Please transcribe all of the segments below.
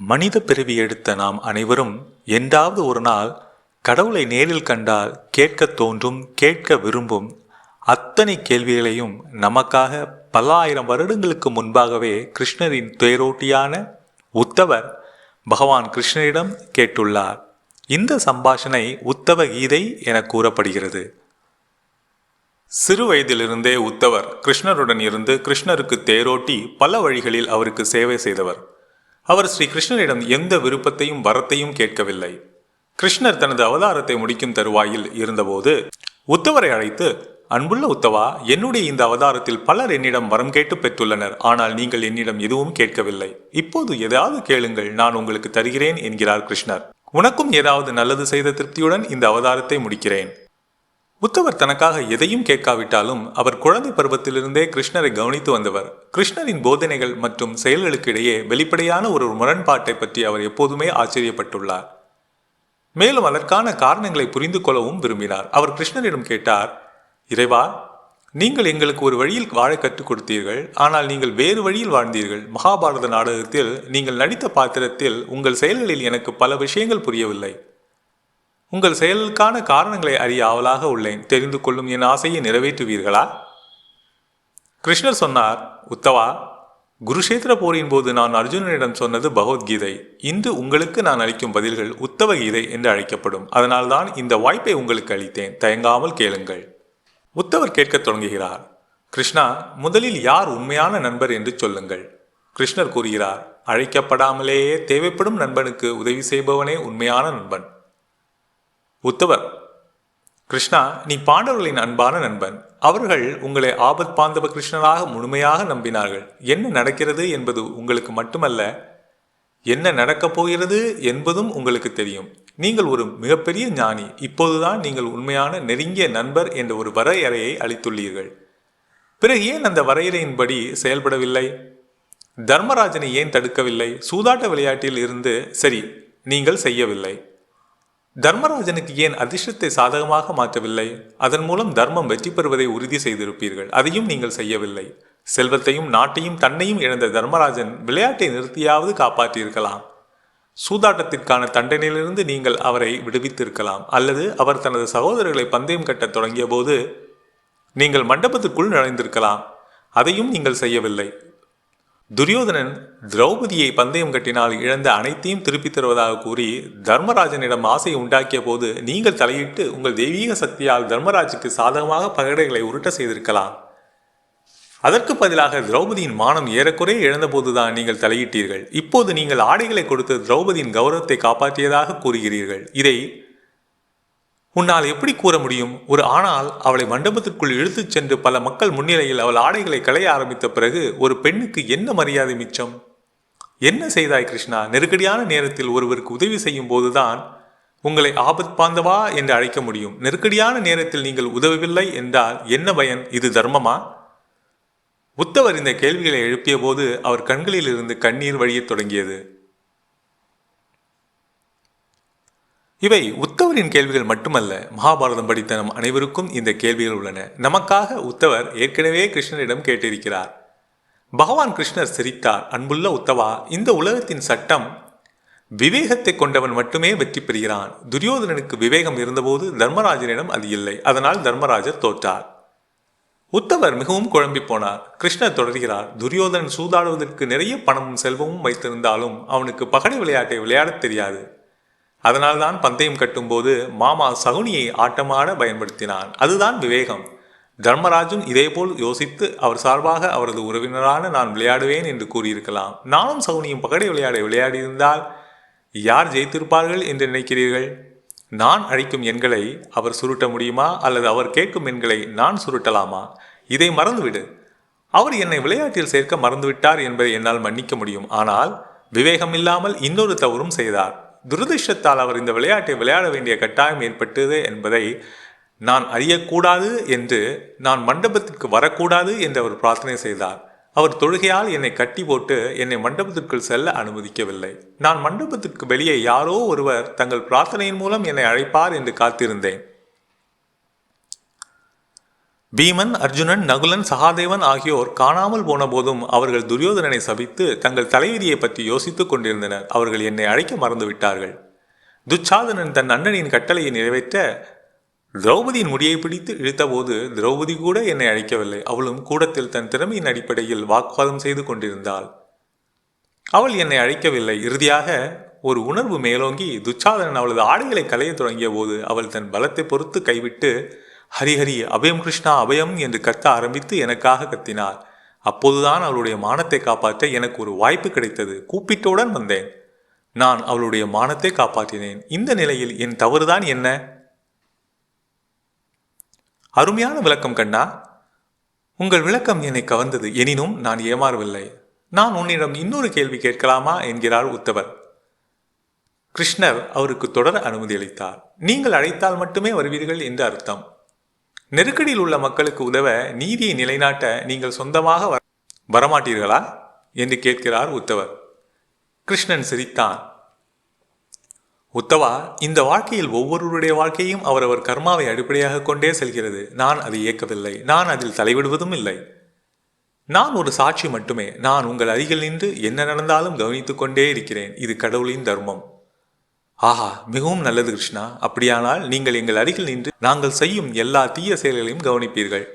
மனித பிறவி எடுத்த நாம் அனைவரும் என்றாவது ஒரு நாள் கடவுளை நேரில் கண்டால் கேட்கத் தோன்றும், கேட்க விரும்பும் அத்தனை கேள்விகளையும் நமக்காக பல ஆயிரம் வருடங்களுக்கு முன்பாகவே கிருஷ்ணரின் தேரோட்டியான உத்தவர் பகவான் கிருஷ்ணரிடம் கேட்டுள்ளார். இந்த சம்பாஷணை உத்தவ கீதை என கூறப்படுகிறது. சிறு வயதிலிருந்தே உத்தவர் கிருஷ்ணருடன் இருந்து கிருஷ்ணருக்கு தேரோட்டி பல வழிகளில் அவருக்கு சேவை செய்தவர். அவர் ஸ்ரீ கிருஷ்ணரிடம் எந்த விருப்பத்தையும் வரத்தையும் கேட்கவில்லை. கிருஷ்ணர் தனது அவதாரத்தை முடிக்கும் தருவாயில் இருந்தபோது உத்தவரை அழைத்து, அன்புள்ள உத்தவா, என்னுடைய இந்த அவதாரத்தில் பலர் என்னிடம் வரம் கேட்டு பெற்றுள்ளனர். ஆனால் நீங்கள் என்னிடம் எதுவும் கேட்கவில்லை. இப்போது ஏதாவது கேளுங்கள், நான் உங்களுக்கு தருகிறேன் என்கிறார் கிருஷ்ணர். உனக்கும் ஏதாவது நல்லது செய்த திருப்தியுடன் இந்த அவதாரத்தை முடிக்கிறேன். உத்தவர் தனக்காக எதையும் கேட்காவிட்டாலும் அவர் குழந்தை பருவத்திலிருந்தே கிருஷ்ணரை கவனித்து வந்தவர். கிருஷ்ணரின் போதனைகள் மற்றும் செயல்களுக்கு இடையே வெளிப்படையான ஒரு முரண்பாட்டை பற்றி அவர் எப்போதுமே ஆச்சரியப்பட்டுள்ளார். மேலும் அதற்கான காரணங்களை புரிந்து கொள்ளவும் விரும்பினார். அவர் கிருஷ்ணரிடம் கேட்டார், இறைவா, நீங்கள் எங்களுக்கு ஒரு வழியில் வாழ கற்றுக் கொடுத்தீர்கள், ஆனால் நீங்கள் வேறு வழியில் வாழ்ந்தீர்கள். மகாபாரத நாடகத்தில் நீங்கள் நடித்த பாத்திரத்தில் உங்கள் செயல்களில் எனக்கு பல விஷயங்கள் புரியவில்லை. உங்கள் செயலுக்கான காரணங்களை அறிய ஆவலாக உள்ளேன். தெரிந்து கொள்ளும் என் ஆசையை நிறைவேற்றுவீர்களா? கிருஷ்ணர் சொன்னார், உத்தவா, குருஷேத்திர போரின் போது நான் அர்ஜுனனிடம் சொன்னது பகவத்கீதை. இன்று உங்களுக்கு நான் அளிக்கும் பதில்கள் உத்தவ கீதை என்று அழைக்கப்படும். அதனால்தான் இந்த வாய்ப்பை உங்களுக்கு அளித்தேன். தயங்காமல் கேளுங்கள். உத்தவர் கேட்கத் தொடங்குகிறார். கிருஷ்ணா, முதலில் யார் உண்மையான நண்பர் என்று சொல்லுங்கள். கிருஷ்ணர் கூறுகிறார், அழைக்கப்படாமலேயே தேவைப்படும் நண்பனுக்கு உதவி செய்பவனே உண்மையான நண்பன். உத்தவர், கிருஷ்ணா, நீ பாண்டவர்களின் அன்பான நண்பன். அவர்கள் உங்களை ஆபத் பாந்தவ கிருஷ்ணராக முழுமையாக நம்பினார்கள். என்ன நடக்கிறது என்பது உங்களுக்கு மட்டுமல்ல, என்ன நடக்கப் போகிறது என்பதும் உங்களுக்கு தெரியும். நீங்கள் ஒரு மிகப்பெரிய ஞானி. இப்போதுதான் நீங்கள் உண்மையான நெருங்கிய நண்பர் என்ற ஒரு வரையறையை அளித்துள்ளீர்கள். பிறகு ஏன் அந்த வரையறையின்படி செயல்படவில்லை? தர்மராஜனை ஏன் தடுக்கவில்லை? சூதாட்ட விளையாட்டில் இருந்து சரி, நீங்கள் செய்யவில்லை. தர்மராஜனுக்கு ஏன் அதிர்ஷ்டத்தை சாதகமாக மாற்றவில்லை? அதன் மூலம் தர்மம் வெற்றி பெறுவதை உறுதி செய்திருப்பீர்கள். அதையும் நீங்கள் செய்யவில்லை. செல்வத்தையும் நாட்டையும் தன்னையும் இழந்த தர்மராஜன் விளையாட்டை நிறுத்தியாவது காப்பாற்றியிருக்கலாம். சூதாட்டத்திற்கான தண்டனையிலிருந்து நீங்கள் அவரை விடுவித்திருக்கலாம். அல்லது அவர் தனது சகோதரர்களை பந்தயம் கட்டத் தொடங்கிய போது நீங்கள் மண்டபத்திற்குள் நுழைந்திருக்கலாம். அதையும் நீங்கள் செய்யவில்லை. துரியோதனன் திரௌபதியை பந்தயம் கட்டினால் இழந்த அனைத்தையும் திருப்பித் தருவதாக கூறி தர்மராஜனிடம் ஆசையை உண்டாக்கிய போது நீங்கள் தலையிட்டு உங்கள் தெய்வீக சக்தியால் தர்மராஜுக்கு சாதகமாக பகடைகளை உருட்ட செய்திருக்கலாம். அதற்கு பதிலாக திரௌபதியின் மானம் ஏறக்குறைய இழந்தபோதுதான் நீங்கள் தலையிட்டீர்கள். இப்போது நீங்கள் ஆடைகளை கொடுத்து திரௌபதியின் கௌரவத்தை காப்பாற்றியதாக கூறுகிறீர்கள். இதை உன்னால் எப்படி கூற முடியும்? ஒரு ஆணால் அவளை மண்டபத்திற்குள் இழுத்துச் சென்று பல மக்கள் முன்னிலையில் அவள் ஆடைகளை களைய ஆரம்பித்த பிறகு ஒரு பெண்ணுக்கு என்ன மரியாதை மிச்சம்? என்ன செய்தாய் கிருஷ்ணா? நெருக்கடியான நேரத்தில் ஒருவருக்கு உதவி செய்யும் போதுதான் உங்களை ஆபத் பாந்தவா என்று அழைக்க முடியும். நெருக்கடியான நேரத்தில் நீங்கள் உதவவில்லை என்றால் என்ன பயன்? இது தர்மமா? உத்தவர் இந்த கேள்விகளை எழுப்பிய போது அவர் கண்களில் இருந்து கண்ணீர் வழியத் தொடங்கியது. இவை உத்தவரின் கேள்விகள் மட்டுமல்ல. மகாபாரதம் படித்த நம் அனைவருக்கும் இந்த கேள்விகள் உள்ளன. நமக்காக உத்தவர் ஏற்கனவே கிருஷ்ணரிடம் கேட்டிருக்கிறார். பகவான் கிருஷ்ணர் சிரித்தார். அன்புள்ள உத்தவா, இந்த உலகத்தின் சட்டம் விவேகத்தை கொண்டவன் மட்டுமே வெற்றி பெறுகிறான். துரியோதனனுக்கு விவேகம் இருந்தபோது தர்மராஜனிடம் அது இல்லை. அதனால் தர்மராஜர் தோற்றார். உத்தவர் மிகவும் குழம்பி போனார். கிருஷ்ணர் தொடர்கிறார். துரியோதனன் சூதாடுவதற்கு நிறைய பணமும் செல்வமும் வைத்திருந்தாலும் அவனுக்கு பகடை விளையாட்டை விளையாடத் தெரியாது. அதனால்தான் பந்தயம் கட்டும்போது மாமா சகுனியை ஆட்டமாட பயன்படுத்தினான். அதுதான் விவேகம். தர்மராஜன் இதேபோல் யோசித்து அவர் சார்பாக அவரது உறவினரான நான் விளையாடுவேன் என்று கூறியிருக்கலாம். நானும் சகுனியும் பகடை விளையாட விளையாடியிருந்தால் யார் ஜெயித்திருப்பார்கள் என்று நினைக்கிறீர்கள்? நான் அழைக்கும் எண்களை அவர் சுருட்ட முடியுமா, அல்லது அவர் கேட்கும் எண்களை நான் சுருட்டலாமா? இதை மறந்துவிடு. அவர் என்னை விளையாட்டில் சேர்க்க மறந்துவிட்டார் என்பதை என்னால் மன்னிக்க முடியும். ஆனால் விவேகம் இல்லாமல் இன்னொரு தவறும் செய்தார். துரதிர்ஷ்டத்தால் அவர் இந்த விளையாட்டை விளையாட வேண்டிய கட்டாயம் ஏற்பட்டது என்பதை நான் அறியக்கூடாது என்று, நான் மண்டபத்திற்கு வரக்கூடாது என்று அவர் பிரார்த்தனை செய்தார். அவர் தொழுகையால் என்னை கட்டி போட்டு என்னை மண்டபத்திற்குள் செல்ல அனுமதிக்கவில்லை. நான் மண்டபத்திற்கு வெளியே யாரோ ஒருவர் தங்கள் பிரார்த்தனையின் மூலம் என்னை அழைப்பார் என்று காத்திருந்தேன். பீமன், அர்ஜுனன், நகுலன், சகாதேவன் ஆகியோர் காணாமல் போன போதும் அவர்கள் துரியோதனனை சபித்து தங்கள் தலைவிதியை பற்றி யோசித்துக் கொண்டிருந்தனர். அவர்கள் என்னை அழைக்க மறந்துவிட்டார்கள். துச்சாதனன் தன் அண்ணனின் கட்டளையை நிறைவேற்ற திரௌபதியின் முடியை பிடித்து இழுத்தபோது திரௌபதி கூட என்னை அழைக்கவில்லை. அவளும் கூடத்தில் தன் திறமையின் அடிப்படையில் வாக்குவாதம் செய்து கொண்டிருந்தாள். அவள் என்னை அழைக்கவில்லை. இறுதியாக ஒரு உணர்வு மேலோங்கி துச்சாதனன் அவளது ஆடைகளை களைய தொடங்கிய போது அவள் தன் பலத்தை பொறுத்து கைவிட்டு ஹரிஹரி அபயம் கிருஷ்ணா அபயம் என்று கத்த ஆரம்பித்து எனக்காக கத்தினார். அப்போதுதான் அவளுடைய மானத்தை காப்பாற்ற எனக்கு ஒரு வாய்ப்பு கிடைத்தது. கூப்பிட்டவுடன் வந்தேன். நான் அவளுடைய மானத்தை காப்பாற்றினேன். இந்த நிலையில் என் தவறுதான் என்ன? அருமையான விளக்கம் கண்ணா. உங்கள் விளக்கம் என்னை கவர்ந்தது. எனினும் நான் ஏமாறவில்லை. நான் உன்னிடம் இன்னொரு கேள்வி கேட்கலாமா என்கிறார் உத்தவர். கிருஷ்ணர் அவருக்கு தொடர அனுமதி அளித்தார். நீங்கள் அழைத்தால் மட்டுமே வருவீர்கள் என்று அர்த்தம். நெருக்கடியில் உள்ள மக்களுக்கு உதவ, நீதியை நிலைநாட்ட நீங்கள் சொந்தமாக வரமாட்டீர்களா என்று கேட்கிறார் உத்தவர். கிருஷ்ணன் சிரித்தான். உத்தவா, இந்த வாழ்க்கையில் ஒவ்வொருவருடைய வாழ்க்கையும் அவரவர் கர்மாவை அடிப்படையாக கொண்டே செல்கிறது. நான் அதை இயக்கவில்லை. நான் அதில் தலைவிடுவதும் இல்லை. நான் ஒரு சாட்சி மட்டுமே. நான் உங்கள் அருகில் நின்று என்ன நடந்தாலும் கவனித்துக் கொண்டே இருக்கிறேன். இது கடவுளின் தர்மம். ஆஹா, மிகவும் நல்லது கிருஷ்ணா. அப்படியானால் நீங்கள் எங்கள் அருகில் நின்று நாங்கள் செய்யும் எல்லா தீய செயல்களையும் கவனிப்பீர்கள்.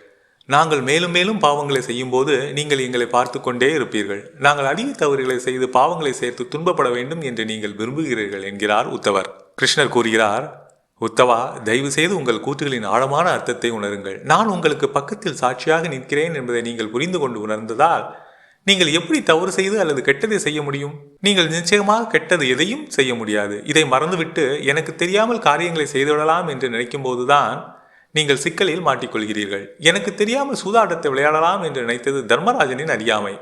நாங்கள் மேலும் மேலும் பாவங்களை செய்யும் போது நீங்கள் எங்களை பார்த்து கொண்டே இருப்பீர்கள். நாங்கள் அதிக தவறுகளை செய்து பாவங்களை சேர்த்து துன்பப்பட வேண்டும் என்று நீங்கள் விரும்புகிறீர்கள் என்கிறார் உத்தவர். கிருஷ்ணர் கூறுகிறார், உத்தவா, தயவு செய்து உங்கள் கூற்றுகளின் ஆழமான அர்த்தத்தை உணருங்கள். நான் உங்களுக்கு பக்கத்தில் சாட்சியாக நிற்கிறேன் என்பதை நீங்கள் புரிந்து கொண்டு உணர்ந்ததால் நீங்கள் எப்படி தவறு செய்து அல்லது கெட்டதை செய்ய முடியும்? நீங்கள் நிச்சயமாக கெட்டது எதையும் செய்ய முடியாது. இதை மறந்துவிட்டு எனக்கு தெரியாமல் காரியங்களை செய்துவிடலாம் என்று நினைக்கும் போதுதான் நீங்கள் சிக்கலில் மாட்டிக்கொள்கிறீர்கள். எனக்கு தெரியாமல் சூதாட்டத்தை விளையாடலாம் என்று நினைத்தது தர்மராஜனின் அறியாமை.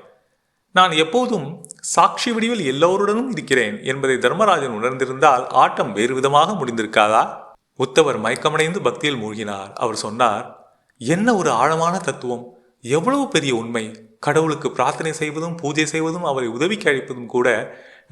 நான் எப்போதும் சாட்சி வடிவில் எல்லோருடனும் இருக்கிறேன் என்பதை தர்மராஜன் உணர்ந்திருந்தால் ஆட்டம் வேறு விதமாக முடிந்திருக்காதா? உத்தவர் மயக்கமடைந்து பக்தியில் மூழ்கினார். அவர் சொன்னார், என்ன ஒரு ஆழமான தத்துவம்! எவ்வளவு பெரிய உண்மை! கடவுளுக்கு பிரார்த்தனை செய்வதும் பூஜை செய்வதும் அவரை உதவிக்கு அழைப்பதும் கூட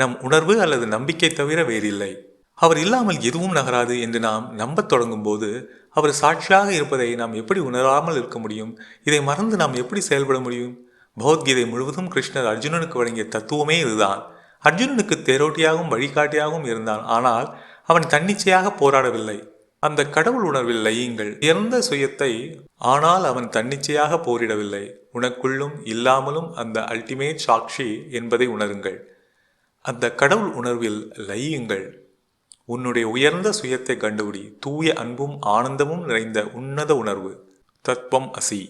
நம் உணர்வு அல்லது நம்பிக்கை தவிர வேறில்லை. அவர் இல்லாமல் எதுவும் நகராது என்று நாம் நம்பத் தொடங்கும் போது அவர் சாட்சியாக இருப்பதை நாம் எப்படி உணராமல் இருக்க முடியும்? இதை மறந்து நாம் எப்படி செயல்பட முடியும்? பகவத்கீதை முழுவதும் கிருஷ்ணர் அர்ஜுனனுக்கு வழங்கிய தத்துவமே இதுதான். அர்ஜுனனுக்கு தேரோட்டியாகவும் வழிகாட்டியாகவும் இருந்தான். ஆனால் அவன் தன்னிச்சையாக போராடவில்லை. அந்த கடவுள் உணர்வில் லயியுங்கள். உயர்ந்த சுயத்தை. ஆனால் அவன் தன்னிச்சையாக போரிடவில்லை. உனக்குள்ளும் இல்லாமலும் அந்த அல்டிமேட் சாட்சி என்பதை உணருங்கள். அந்த கடவுள் உணர்வில் லயியுங்கள். உன்னுடைய உயர்ந்த சுயத்தை கண்டுபிடி. தூய அன்பும் ஆனந்தமும் நிறைந்த உன்னத உணர்வு. தத்துவம் அசி.